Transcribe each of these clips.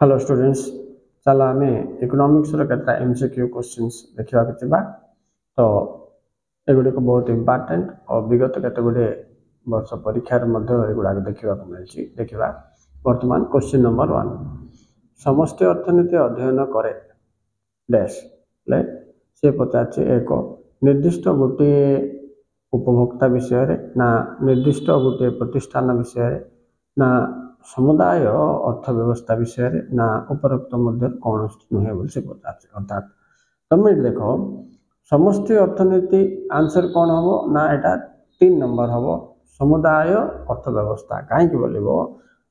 Hello students चलो आम economics केतटा MCQ questions देखा तो एगुड़ी बहुत इंपोर्टेंट और विगत केते गुड़े वर्ष परीक्षार एगुड़ा देखा मिली देखा वर्तमान क्वेश्चन नंबर 1 समष्टि अर्थनीति अध्ययन करे डैश से पचार एक निर्दिष्ट गोटे उपभोक्ता विषय ना निर्दिष्ट गोटे प्रतिष्ठान विषय ना समुदाय अर्थव्यवस्था विषय ना उपरोक्त कौन नुहे बोली से पचार अर्थात तुम देख समष्टि अर्थनीति आंसर कौन हम ना यहाँ 3 नंबर हम समुदाय अर्थव्यवस्था कहीं बोलो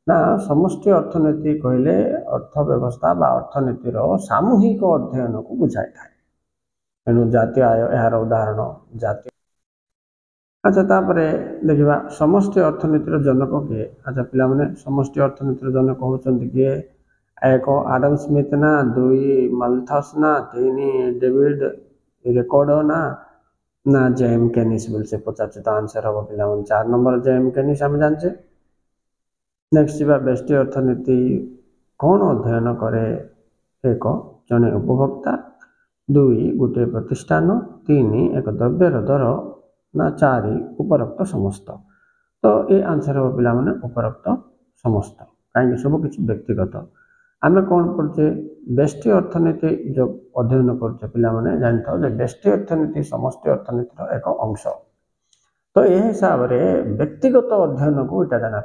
ना समष्टि अर्थनीति कहले अर्थव्यवस्था बा अर्थनीतिर सामूहिक अध्ययन को बुझाई था तेणु जातीय आय यार उदाहरण जातीय। अच्छा तापर देखा समष्टि अर्थनीतिर जनक किए अच्छा पिला माने समष्टि अर्थनीतिर जनक होचंती किए एक आडम स्मिथ ना 2 माल्थस ना 3 डेविड रिकॉर्डो ना जेम केनिस बोल से पचार तो आंसर हम पिला 4 नंबर जेम केनिस आम जाने। नेक्स्ट जा व्यष्टि अर्थनीति कौन अध्ययन करे एक जने उपभोक्ता 2 गोटे प्रतिष्ठान 3 एक द्रव्यर दर ना 4 उपरोक्त समस्त तो ये आंसर हम पिला माने उपरोक्त समस्त कहीं सब किसी व्यक्तिगत आम कौन पढ़े व्यष्टि अर्थनीति जो अध्ययन कर पिला माने जानता जो व्यष्टि अर्थनीति समष्टि अर्थनीतिर एक अंश तो यह हिसाब से व्यक्तिगत अध्ययन को इटा जाना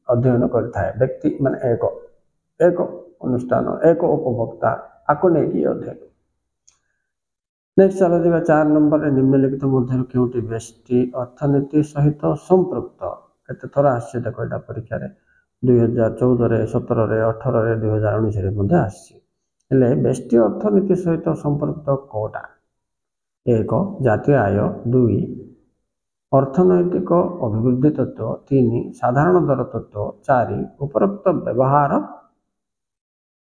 अध्ययन करता है व्यक्ति माने एक अनुष्ठान एक उपभोक्ता आपको नहीं अध्ययन। नेक्स्ट चलो देखा 4 नंबर निम्नलिखित मध्य क्योंटी व्यष्टि अर्थनीति सहित संपृक्त केते थर आसी देखो यहाँ परीक्षा 2014 17 18 2019 आसी व्यष्टि अर्थनीति सहित संपृक्त कौटा एक जातीय आय 2 अर्थनैतिक अभिवृद्धि तत्व 3 साधारण दर तत्व 4 उपरोक्त व्यवहार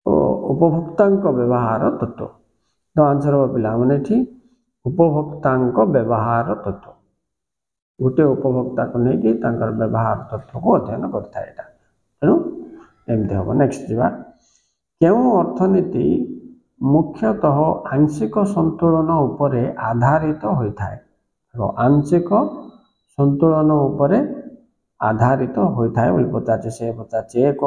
उपभोक्ता व्यवहार तत्व तो आंसर हम पिला माने उपभोक्ता व्यवहार तत्व गोटे उपभोक्ता को लेकिन व्यवहार तत्व को अध्ययन करता है तेणु एमती हम। नेक्स्ट जा क्यों अर्थनीति मुख्यतः आंशिक संतुलन उपरे आधारित होता है आंशिक संतुलन उपरे आधारित होता है बोली पचार से पचार एक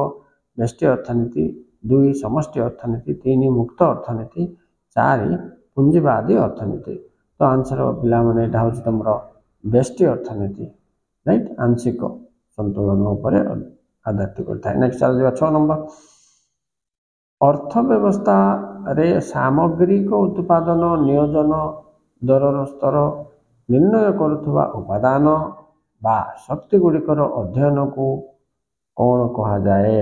व्यष्टि अर्थनीति 2 समष्टि अर्थनीति 3 मुक्त अर्थनीति 4 पुंजीवादी अर्थनीति तो आंसर पिला माने एटा होची तमरो व्यष्टि अर्थनीति राइट आंशिक संतुलन उपरे आधारित करता है। नेक्स्ट चल 6 नंबर अर्थव्यवस्था रे सामग्रिक उत्पादन नियोजन दरर स्तर निर्णय करुवा उपादान बा शक्ति गुड़िकर अध्ययन को कौन कहा जाए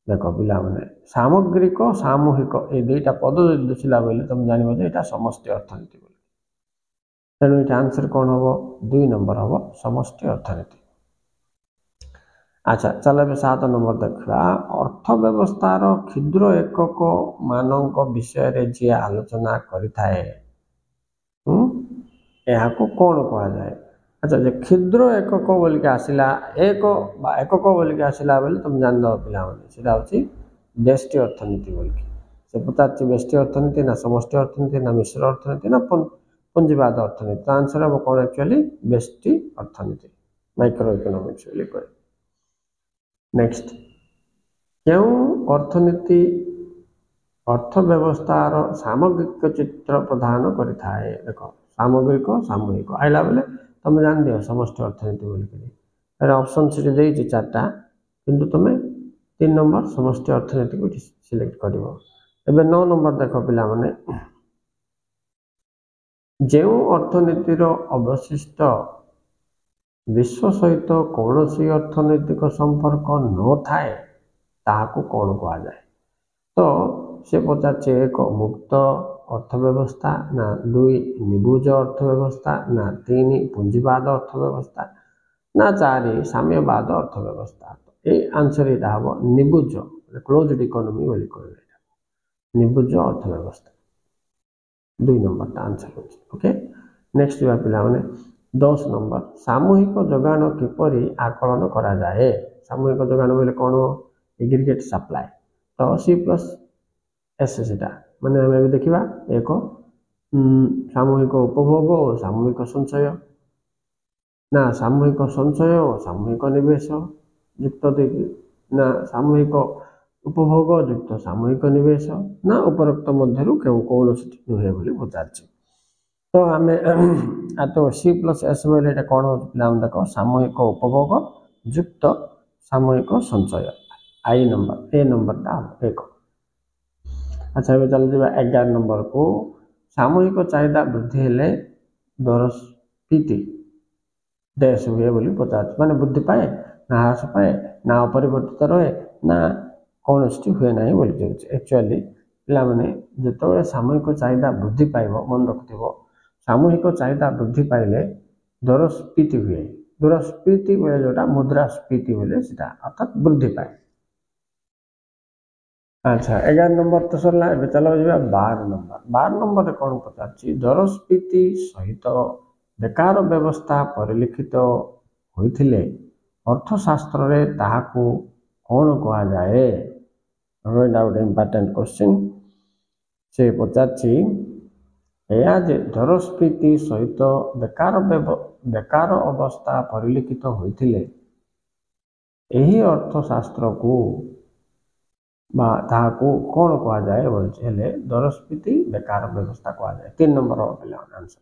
देख पिला माने सामग्रिक सामूहिक ये 2टा पद जो दुसिला बोले तुम जान यहाँ समष्टि अर्थनीति तेणु ये आंसर कौन हम 2 नंबर हम समष्टि अर्थनीति। अच्छा चलो ए 7 नंबर देखा अर्थव्यवस्थार क्षुद्र एकक मानक विषय रे जी आलोचना करिथाए यहाँ को कौन कहा जाए। अच्छा जो क्षुद्र एकक बोलिक आसला एकक बोलिक आसला बेले तुम जान दो पिला सीटा हूँ व्यष्टि अर्थनीति बोलिक से पचार व्यष्टि अर्थनीति ना समष्टि अर्थनीति ना मिश्र अर्थनीति ना पुंजीवाद अर्थनीति तो आंसर हम कौन एक्चुअली व्यष्टि अर्थनीति माइक्रो इकोनॉमिक्स बोली कहे। नेक्स्ट क्यों अर्थनीति अर्थव्यवस्थार सामग्रिक चित्र प्रदान करता है देख सामग्रिक सामूहिक आइला बेले तुम जान दियो समष्टि अर्थनीति बोलिक ऑप्शन सीट दे 4टा किंतु तुम्हें 3 नंबर समष्टि अर्थनीति को सिलेक्ट कर 9 नंबर देख पिला माने जो अर्थनीतिर अवशिष्ट विश्व सहित कौन सी अर्थनैतिक संपर्क न थाए ताहाको कौन कहा जाए तो से पचार एक मुक्त अर्थव्यवस्था ना 2 निबुज अर्थव्यवस्था ना 3 पुंजीवाद अर्थव्यवस्था ना 4 साम्यवाद अर्थव्यवस्था तो ये आंसर यहाँ हम निबुज क्लोज्ड इकोनॉमी बोली कहले निबुज अर्थव्यवस्था 2 नंबर ता आंसर हो। ओके नेक्स्ट जा पिला माने 10 नंबर सामूहिक जोगाण किपरि आकलन करा जाए सामूहिक जोगाण बोले कौन एग्रीगेट सप्लाई तो सी प्लस एस सेटा माने आम देखा एक सामूहिक उपभोग और सामूहिक संचय ना सामूहिक संचय और सामूहिक निवेश युक्त ना सामूहिक उपभोग युक्त सामूहिक निवेश ना उपरोक्त मध्य कौन नुहे बोली पचार तो आम आ तो सी प्लस एस बोले कौन हो पे देख सामूहिक उपभोग युक्त सामूहिक संचय आई नंबर ए नंबरटा एक। अच्छा ये चल जावा 11 नंबर को सामूहिक चाहिदा वृद्धि हेले दरस्फीति डैश हुए बोली पचार माने वृद्धि पाए ना ह्रास पाए ना अपरिवर्तित रहे ना कौन हुए ना बोली एक्चुअली पे जो सामूहिक चाहिदा वृद्धि पाइब मन रखिथ सामूहिक चाहिदा वृद्धि पाइले दरस्फीति हुए दरस्फीति बोले जोटा मुद्रास्फीति बोले अर्थात वृद्धि पाए। अच्छा 11 नंबर तो सरला चल 12 नंबर कौन पचार दरस्फीति सहित बेकार व्यवस्था परिलिखित होइथिले अर्थशास्त्र रे ताहाकू कौन कहा जाए गोटे इम्पोर्टेंट क्वेश्चन से पचार दरस्फीति सहित बेकार अवस्था परिलिखित होइथिले एही अर्थशास्त्र को कौन कहा जाए बोले दरस्फीति बेकार व्यवस्था कहा जाए 3 नंबर आंसर।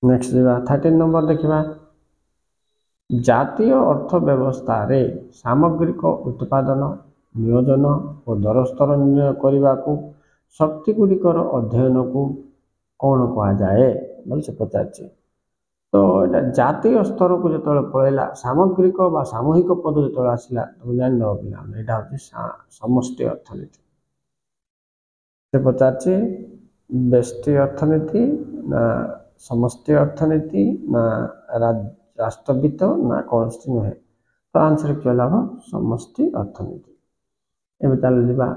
नेक्स्ट 13 नंबर देखा जातीय अर्थव्यवस्था रे सामग्रिक उत्पादन नियोजन और दर स्तर निर्णय करने को शक्ति गुड़िकर अध्ययन को कौन कहा जाए बोल से पचार तो ये जातीय स्तर को जो पलैला सामग्रिक बा सामूहिक पद जो आसला तुम जान पे यहाँ हूँ समष्टि अर्थनीति से पचार व्यष्टि अर्थनीति ना समष्टि अर्थनीति ना राष्ट्रवित्त ना कौन नुहे तो आंसर क्या लगा समष्टि अर्थनीति। एवं चल जा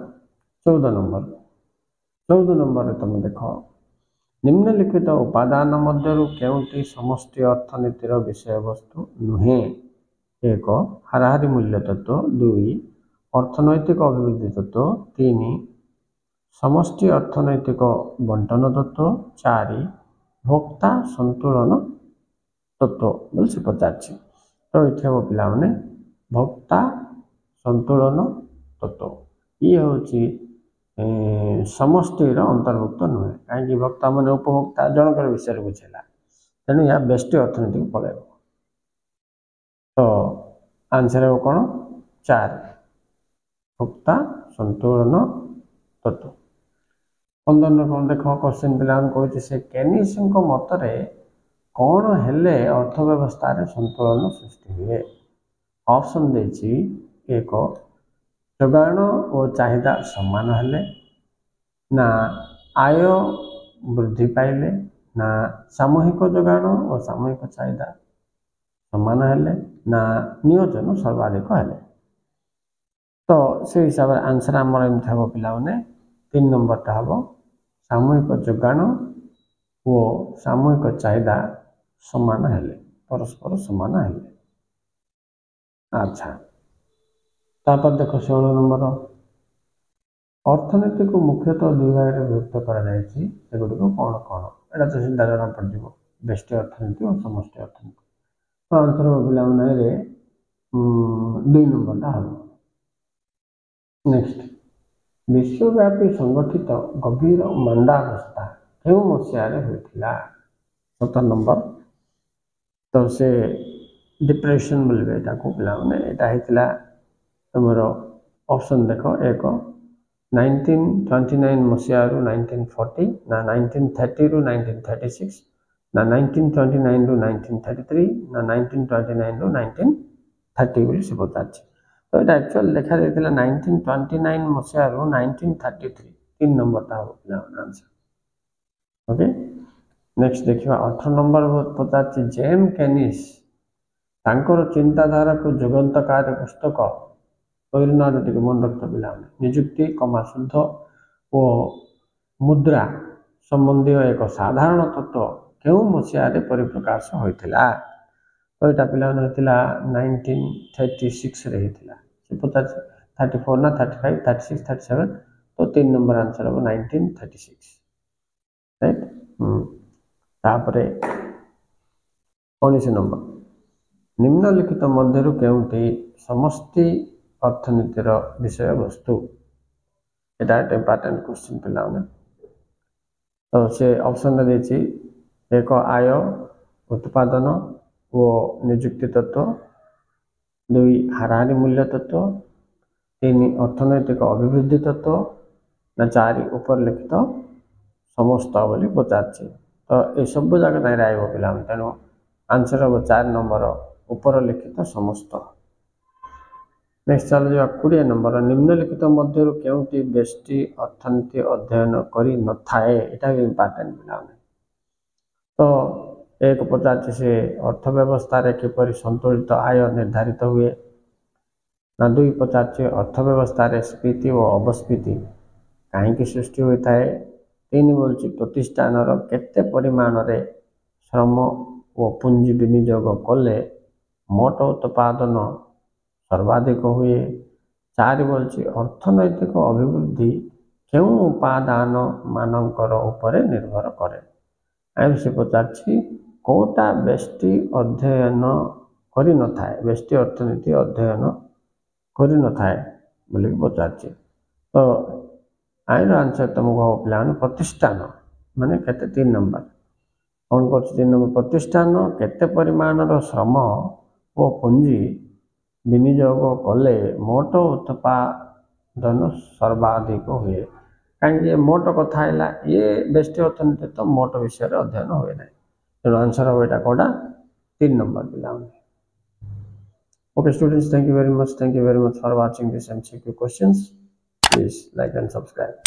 14 नंबर तुम देख निम्नलिखित उपादान मध्यरु केउंटी समष्टि अर्थनीतिर विषय वस्तु नुहे एक हाराहारी मूल्य तत्व 2 अर्थनैतिक अभिवृद्धि तत्व 3 समष्टि अर्थनैतिक बंटन तत्व 4 भोक्ता संतुलन तत्व बोल से पचार तो ये हम पिला माने भोक्ता संतुलन तत्व ये हूँ समष्टिर अंतर्भुक्त नुहे कहीं भोक्ता मान उपभोक्ता जनक विषय बुझेगा तेणु यह व्यष्टि अर्थनीति को पलैब तो आंसर है कौन 4 भोक्ता संतुलन तत्व। 15 कौन देख क्वेश्चन पिला कहते से केनिस मतरे कौन हेले अर्थव्यवस्था रे संतुलन सृष्टि हुए ऑप्शन देछि एक जोगाण और चाहिदा समान हेले ना आय वृद्धि पाइले ना सामूहिक जोगाण और सामूहिक चाहिदा समान हेले ना नियोजन सर्वाधिक हेले तो से हिसाब से आंसर आमर एमती हम पे 3 नंबरटा हम सामूहिक जोगाण और सामूहिक चाहिदा समान हेले परस्पर समान हेले। अच्छा तापर देख 16 नंबर अर्थनीति को मुख्यतः 2 भाग में विभक्त करगुड़ी कौन कौन यहाँ तो सीधा जना पड़ व्यष्टि अर्थनीति और समष्टि अर्थनीति तो आंसर पे 2 नंबरटा हम। नेक्स्ट विश्वव्यापी संगठित गभीर मंदावस्था क्यों मसीह होता 17 नंबर तो से डिप्रेशन बोले यहाँ तुम ऑप्शन देख एक 1929 मसीह 1940 ना 1930 रु 1936 ना 1929 रु 1933 ना 1929 रु 1930 बोली से पचार तो ये एक्चुअल देखा जाता 1929 मसीह 1933 3 नंबरटा हम आंसर। ओके नेक्स्ट देखा 18 नंबर पचार जेम केनिस तांकर चिंताधारा को जुगंतकारी पुस्तक परिणाम मन रखता पिला निजुक्ति कमा शुद्ध और मुद्रा संबंधी एक साधारण तत्व क्यों मसीह परिप्रकाश होता तो यहाँ पिला 1936 होता से पचार 34 ना 35 36 37 तो 3 नंबर आंसर हम 1936 राइट तापरे 19 नंबर निम्नलिखित मध्यरु केउंटी समष्टि अर्थनीतिर विषय वस्तु एटा इंपोर्टेंट क्वेश्चन पिलाने तो से ऑप्शन देछि एक आय उत्पादन और नियुक्ति तत्व 2 हाराहारी मूल्य तत्व 3 अर्थनैतिक अभिवृद्धि तत्व ना 4 ऊपर लिखित समस्त बोली पचार तो ये सब जगह नहीं आइब पिला तेणु आंसर हम 4 नंबर ऊपर लिखित समस्त नेक्स्ट चल जा 20 नंबर निम्नलिखित मध्यरु केउंटी बेष्टी अर्थनीति अध्ययन करी न थाए एटा इंपोर्टेंट पिला तो एक पचार से अर्थव्यवस्था रे किपरि संतुलित आय निर्धारित हुए ना 2 पचार अर्थव्यवस्था रे स्फीति और अपस्फीति कहीं सृष्टि होता है 3 बोलछि प्रतिष्ठान केते परिमाण रे श्रम और पुंजी विनियोग कले मोट उत्पादन सर्वाधिक हुए 4 बोलछि अर्थनैतिक अभिवृद्धि केउ उपादान मानकर ऊपर निर्भर करे आइ से पचार कोटा बेष्टी अध्ययन करी न थाए बेष्टी अर्थनीति अध्ययन करी न थाए बोली पचार तो आईर आंसर तुमको पिला प्रतिष्ठान माने केते 3 नंबर कौन कर 3 नंबर प्रतिष्ठान केते परिमाण श्रम और पुंजी विनियोग कले मोट उत्पादन सर्वाधिक हुए कहीं मोट कथा ये बेष्टी अर्थनीति तो मोट विषय अध्ययन हुए ना तेणु आंसर हम यहाँ कौटा 3 नंबर पिला okay students thank you very much for watching this MCQ questions please like and subscribe